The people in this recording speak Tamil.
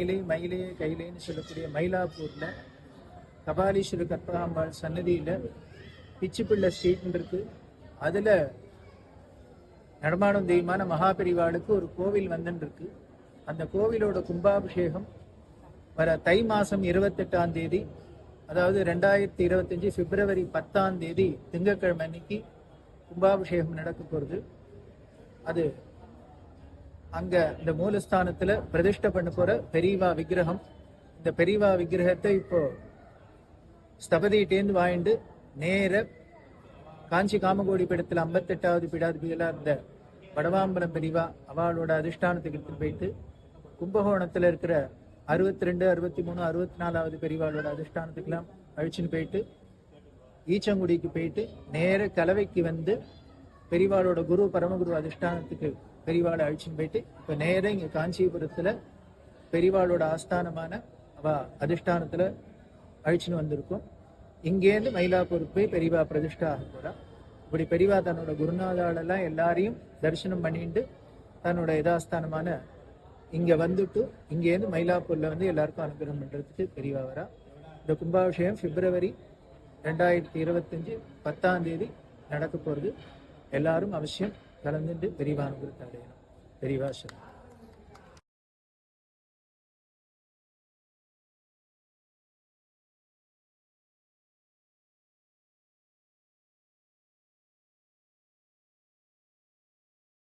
மயிலே கையிலேன்னு சொல்லக்கூடிய மயிலாப்பூர்ல கபாலீஸ்வரர் கற்பகாம்பாள் சன்னதியில பிச்சுப்பிள்ளை ஸ்ட்ரீட் இருக்கு. அதுல நடமாடும் தெய்வமான மகாபெரிவாளுக்கு ஒரு கோவில் வந்துருக்கு. அந்த கோவிலோட கும்பாபிஷேகம் வர தை மாசம் 28ஆம் தேதி, அதாவது 2025 பிப்ரவரி 10ஆம் தேதி திங்கட்கிழமை அன்னைக்கு கும்பாபிஷேகம் நடக்க போறது. அது அங்க இந்த மூலஸ்தானத்துல பிரதிஷ்டை பண்ண போற பெரியவா விக்கிரகம். இந்த பெரியவா விக்கிரகத்தை இப்போ ஸ்தபதியிட்டேந்து வாங்கிட்டு நேர காஞ்சி காமகோடி பீடத்துல 58வது பீடாதிபதிகளா இருந்த வடவாம்பலம் பெரியவா அவளோட அதிஷ்டானத்துக்கு எடுத்துட்டு போயிட்டு, கும்பகோணத்துல இருக்கிற 62, 63, 64வது பெரியவாளோட அதிஷ்டானத்துக்கெல்லாம் அழிச்சுன்னு போயிட்டு, ஈச்சங்குடிக்கு போயிட்டு நேர கலவைக்கு வந்து பெரியவாளோட குரு பரமகுரு அதிஷ்டானத்துக்கு பெரியவாளை அழிச்சுன்னு போயிட்டு இப்ப நேரம் இங்க காஞ்சிபுரத்துல பெரியவாளோட ஆஸ்தானமான அவ அதிஷ்டானத்துல அழிச்சுன்னு வந்திருக்கும். இங்கேருந்து மயிலாப்பூருக்கு போய் பெரியவா பிரதிஷ்டா ஆக போறா. இப்படி பெரியவா தன்னோட குருநாதாளெல்லாம் எல்லாரையும் தரிசனம் பண்ணிட்டு தன்னோட யதாஸ்தானமான இங்க வந்துட்டு இங்கேருந்து மயிலாப்பூர்ல வந்து எல்லாருக்கும் அனுகிரகம் பண்றதுக்கு பெரியவா வரா. இந்த கும்பாபிஷேகம் பிப்ரவரி 2025 10ஆம் தேதி நடக்க போறது. எல்லாரும் அவசியம் கலந்துட்டு பெரியவா அனுகிரகத்தை அடையணும். பெரியவா சரணம்.